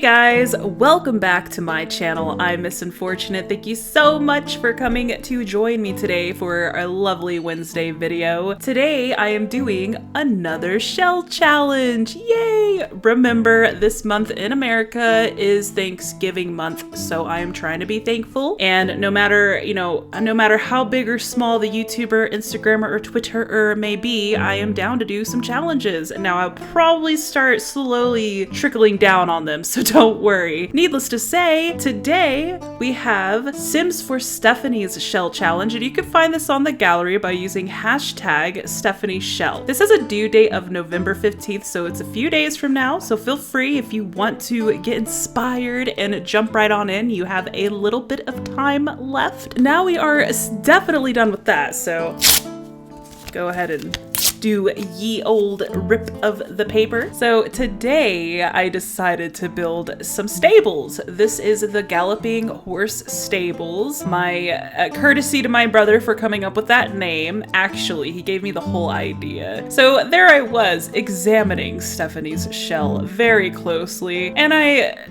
guys, welcome back to my channel. I'm Miss Unfortunate. Thank you so much for coming to join me today for a lovely Wednesday video. Today I am doing another shell challenge. Yay! Remember, this month in America is Thanksgiving month, so I am trying to be thankful. And no matter how big or small the YouTuber, Instagrammer, or Twitterer may be, I am down to do some challenges. Now I'll probably start slowly trickling down on them, so don't worry. Needless to say, today we have Sims for Stephanie's Shell Challenge, and you can find this on the gallery by using hashtag stephanieshell. This has a due date of November 15th, so it's a few days from now, so feel free if you want to get inspired and jump right on in. You have a little bit of time left. Now we are definitely done with that, so go ahead and do ye old rip of the paper. So today I decided to build some stables. This is the Galloping horse stables. My courtesy to my brother for coming up with that name. Actually, he gave me the whole idea. So there I was examining Stephanie's shell very closely, and I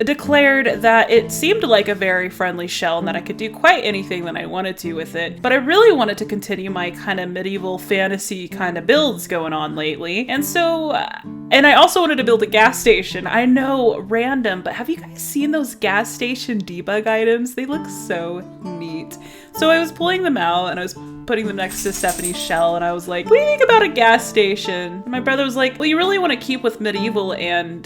declared that it seemed like a very friendly shell and that I could do quite anything that I wanted to with it. But I really wanted to continue my kind of medieval fantasy kind of builds going on lately. And so, and I also wanted to build a gas station. I know, random, but have you guys seen those gas station debug items? They look so neat. So I was pulling them out and I was putting them next to Stephanie's shell, and I was like, what do you think about a gas station? And my brother was like, well, you really want to keep with medieval and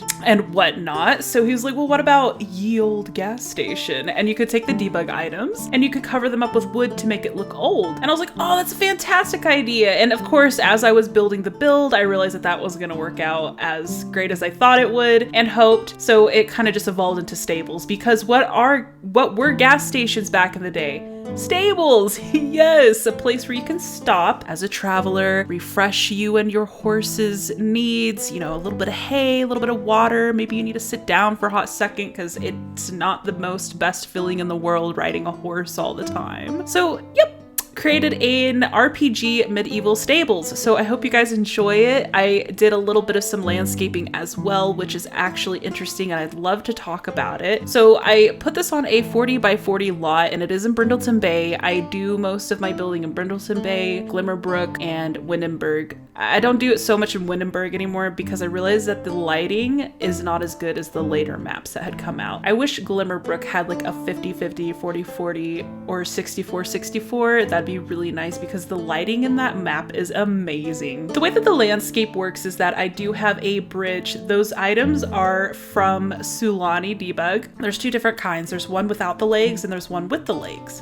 whatnot. So he was like, well, what about ye old gas station? And you could take the debug items and you could cover them up with wood to make it look old. And I was like, oh, that's a fantastic idea. And of course, as I was building the build, I realized that that wasn't going to work out as great as I thought it would and hoped. So it kind of just evolved into stables, because what were gas stations back in the day? Stables, yes, a place where you can stop as a traveler, refresh you and your horse's needs, you know, a little bit of hay, a little bit of water, maybe you need to sit down for a hot second because it's not the most best feeling in the world riding a horse all the time. So, yep. Created an RPG medieval stables, so I hope you guys enjoy it. I did a little bit of some landscaping as well, which is actually interesting and I'd love to talk about it. So I put this on a 40 by 40 lot, and it is in Brindleton Bay. I do most of my building in Brindleton Bay, Glimmerbrook, and Windenburg. I don't do it so much in Windenburg anymore because I realized that the lighting is not as good as the later maps that had come out. I wish Glimmerbrook had like a 50-50, 40-40, or 64-64. That'd be really nice because the lighting in that map is amazing. The way that the landscape works is that I do have a bridge. Those items are from Sulani Debug. There's two different kinds. There's one without the legs and there's one with the legs.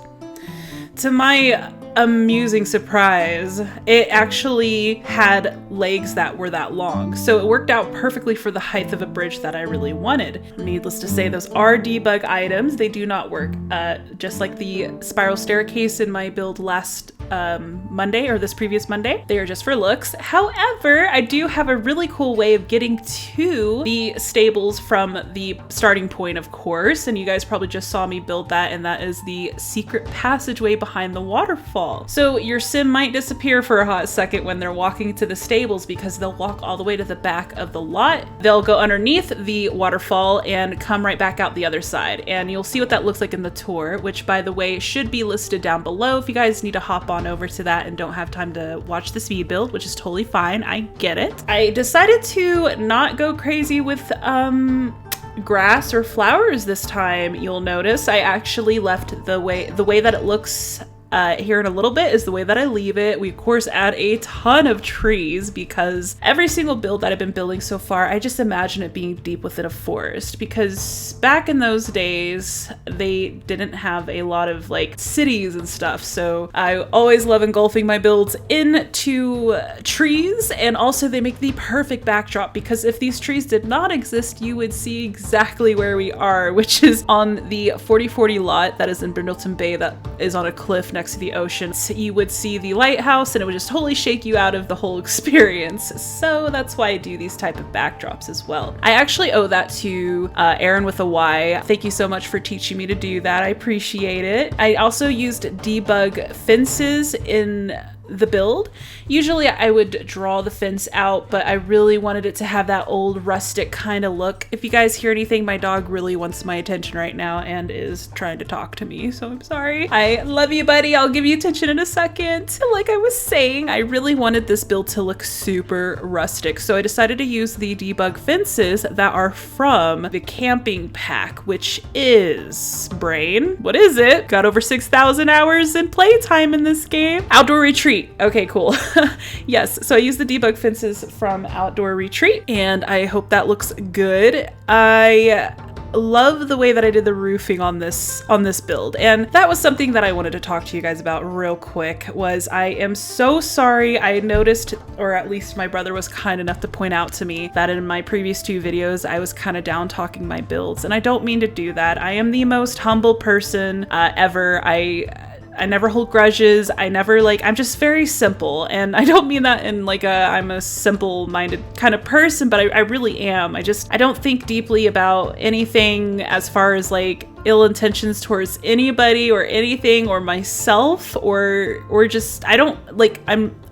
To my amusing surprise, it actually had legs that were that long. So it worked out perfectly for the height of a bridge that I really wanted. Needless to say, those are debug items. They do not work. Just like the spiral staircase in my build last Monday, or this previous Monday. They are just for looks. However, I do have a really cool way of getting to the stables from the starting point, of course, and you guys probably just saw me build that, and that is the secret passageway behind the waterfall. So your sim might disappear for a hot second when they're walking to the stables because they'll walk all the way to the back of the lot. They'll go underneath the waterfall and come right back out the other side, and you'll see what that looks like in the tour, which, by the way, should be listed down below if you guys need to hop on over to that and don't have time to watch the speed build, which is totally fine. I get it. I decided to not go crazy with grass or flowers this time. You'll notice I actually left the way that it looks here in a little bit is the way that I leave it. We of course add a ton of trees because every single build that I've been building so far, I just imagine it being deep within a forest, because back in those days, they didn't have a lot of like cities and stuff. So I always love engulfing my builds into trees, and also they make the perfect backdrop because if these trees did not exist, you would see exactly where we are, which is on the 40-40 lot that is in Brindleton Bay that is on a cliff next to the ocean. So you would see the lighthouse and it would just totally shake you out of the whole experience. So that's why I do these type of backdrops as well. I actually owe that to Aaron with a Y. Thank you so much for teaching me to do that. I appreciate it. I also used debug fences in the build. Usually I would draw the fence out, but I really wanted it to have that old rustic kind of look. If you guys hear anything, my dog really wants my attention right now and is trying to talk to me, so I'm sorry. I love you, buddy. I'll give you attention in a second. Like I was saying, I really wanted this build to look super rustic, so I decided to use the debug fences that are from the camping pack, which is Brain. What is it? Got over 6,000 hours in playtime in this game. Outdoor Retreat. Okay, cool. Yes, so I used the debug fences from Outdoor Retreat, and I hope that looks good. I love the way that I did the roofing on this build, and that was something that I wanted to talk to you guys about real quick. Was I am so sorry. I noticed, or at least my brother was kind enough to point out to me, that in my previous 2 videos I was kind of down talking my builds, and I don't mean to do that. I am the most humble person ever. I never hold grudges. I never I'm just very simple, and I don't mean that in I'm a simple-minded kind of person, but I really am. I don't think deeply about anything as far as ill intentions towards anybody or anything or myself or just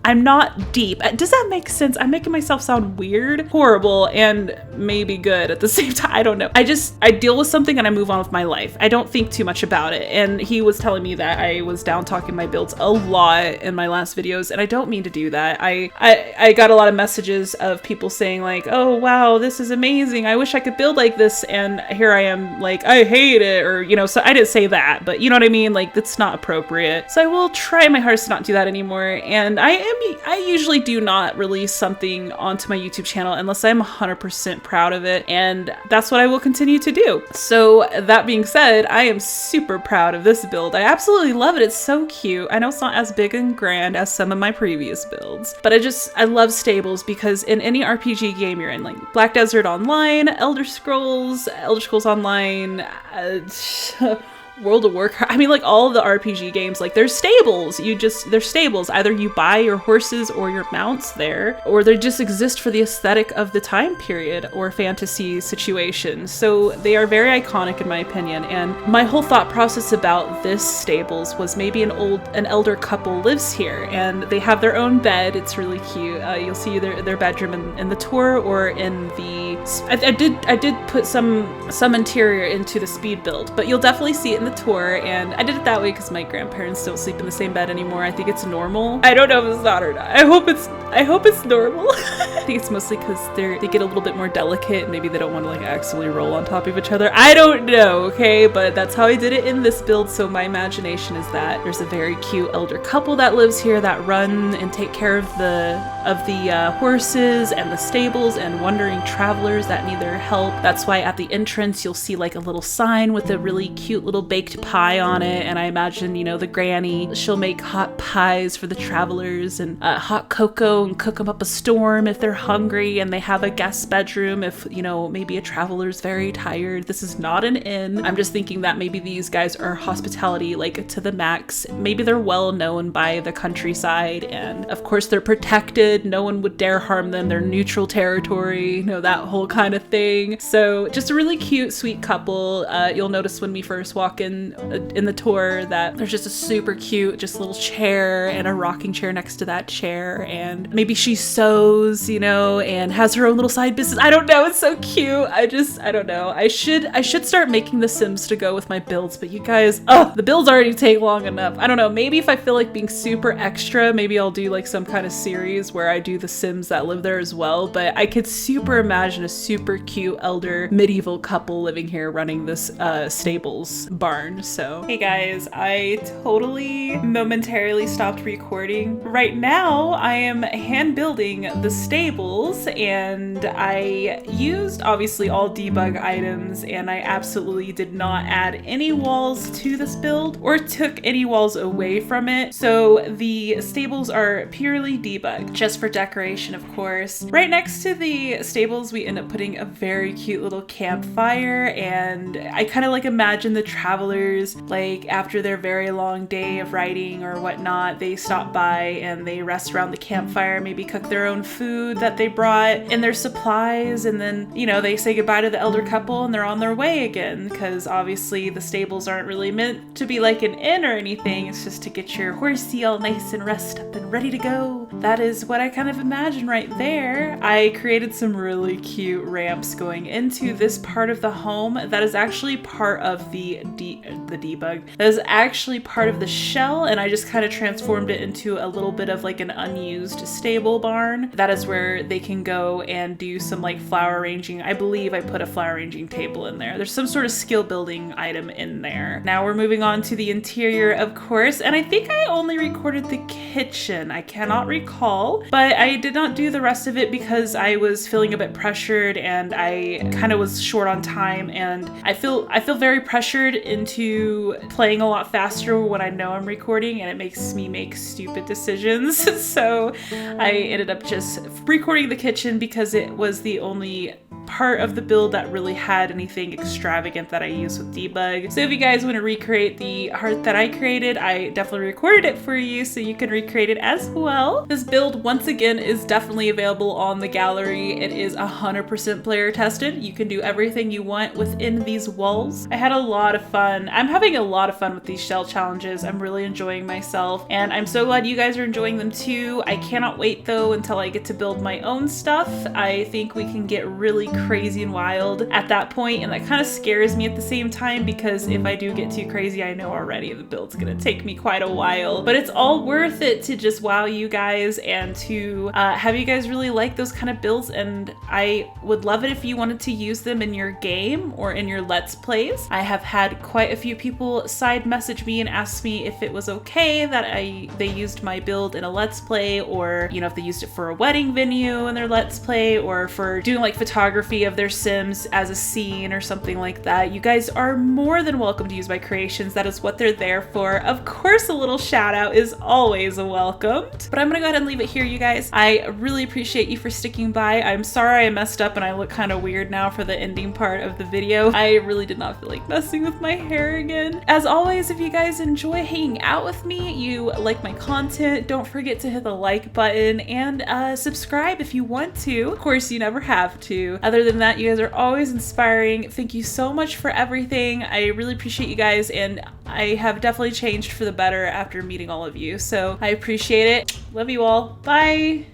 I'm not deep. Does that make sense? I'm making myself sound weird, horrible, and maybe good at the same time. I don't know. I deal with something and I move on with my life. I don't think too much about it. And he was telling me that I was down talking my builds a lot in my last videos, and I don't mean to do that. I got a lot of messages of people saying oh wow, this is amazing. I wish I could build like this, and here I am I hate it, or so I didn't say that, but you know what I mean? That's not appropriate. So I will try my hardest to not do that anymore. And I usually do not release something onto my YouTube channel unless I'm 100% proud of it, and that's what I will continue to do. So that being said, I am super proud of this build. I absolutely love it. It's so cute. I know it's not as big and grand as some of my previous builds, but I love stables because in any RPG game you're in, Black Desert Online, Elder Scrolls Online, World of Warcraft, all of the RPG games, there's stables. There's stables. Either you buy your horses or your mounts there, or they just exist for the aesthetic of the time period or fantasy situation. So they are very iconic in my opinion. And my whole thought process about this stables was maybe an elder couple lives here and they have their own bed. It's really cute. You'll see their bedroom in the tour or in the I did put some interior into the speed build, but you'll definitely see it in the tour, and I did it that way because my grandparents don't sleep in the same bed anymore. I think it's normal. I don't know if it's not or not. I hope it's normal. I think it's mostly because they get a little bit more delicate, and maybe they don't want to accidentally roll on top of each other. I don't know, okay? But that's how I did it in this build, so my imagination is that there's a very cute elder couple that lives here that run and take care of the horses and the stables and wandering travelers that need their help. That's why at the entrance you'll see a little sign with a really cute little baked pie on it, and I imagine the granny, she'll make hot pies for the travelers and hot cocoa and cook them up a storm if they're hungry, and they have a guest bedroom if maybe a traveler's very tired. This is not an inn. I'm just thinking that maybe these guys are hospitality to the max. Maybe they're well known by the countryside, and of course they're protected. No one would dare harm them. They're neutral territory, that whole kind of thing. So just a really cute, sweet couple. You'll notice when we first walk in the tour that there's just a super cute little chair and a rocking chair next to that chair, and maybe she sews, and has her own little side business. I don't know. It's so cute. I don't know. I should start making the Sims to go with my builds, but you guys, the builds already take long enough. I don't know. Maybe if I feel like being super extra, maybe I'll do some kind of series where I do the Sims that live there as well, but I could super imagine a super cute elder medieval couple living here running this stables barn. So hey guys, I totally momentarily stopped recording. Right now I am hand building the stables, and I used obviously all debug items, and I absolutely did not add any walls to this build or took any walls away from it. So the stables are purely debug, just for decoration of course. Right next to the stables we end up putting a very cute little campfire, and I kind of imagine the travel travelers, like after their very long day of riding or whatnot, they stop by and they rest around the campfire, maybe cook their own food that they brought and their supplies, and then, you know, they say goodbye to the elder couple and they're on their way again, because obviously the stables aren't really meant to be like an inn or anything. It's just to get your horsey all nice and rest up and ready to go. That is what I kind of imagine right there. I created some really cute ramps going into this part of the home that is actually part of the debug. That is actually part of the shell, and I just kind of transformed it into a little bit of like an unused stable barn. That is where they can go and do some like flower arranging. I believe I put a flower arranging table in there. There's some sort of skill building item in there. Now we're moving on to the interior, of course, and I think I only recorded the kitchen. I cannot recall, but I did not do the rest of it because I was feeling a bit pressured and I kind of was short on time, and I feel very pressured into playing a lot faster when I know I'm recording, and it makes me make stupid decisions. So I ended up just recording the kitchen because it was the only part of the build that really had anything extravagant that I use with debug. So if you guys want to recreate the heart that I created, I definitely recorded it for you so you can recreate it as well. This build, once again, is definitely available on the gallery. It is 100% player tested. You can do everything you want within these walls. I had a lot of fun. I'm having a lot of fun with these shell challenges. I'm really enjoying myself, and I'm so glad you guys are enjoying them too. I cannot wait though until I get to build my own stuff. I think we can get really crazy and wild at that point, and that kind of scares me at the same time, because if I do get too crazy, I know already the build's gonna take me quite a while, but it's all worth it to just wow you guys and to have you guys really like those kind of builds. And I would love it if you wanted to use them in your game or in your Let's Plays. I have had quite a few people side message me and ask me if it was okay that they used my build in a Let's Play, or, you know, if they used it for a wedding venue in their Let's Play, or for doing like photography of their Sims as a scene or something like that. You guys are more than welcome to use my creations. That is what they're there for. Of course, a little shout out is always welcomed. But I'm gonna go ahead and leave it here, you guys. I really appreciate you for sticking by. I'm sorry I messed up and I look kind of weird now for the ending part of the video. I really did not feel like messing with my hair again. As always, if you guys enjoy hanging out with me, you like my content, don't forget to hit the like button and subscribe if you want to. Of course, you never have to. Other than that, you guys are always inspiring. Thank you so much for everything. I really appreciate you guys, and I have definitely changed for the better after meeting all of you. So I appreciate it. Love you all. Bye.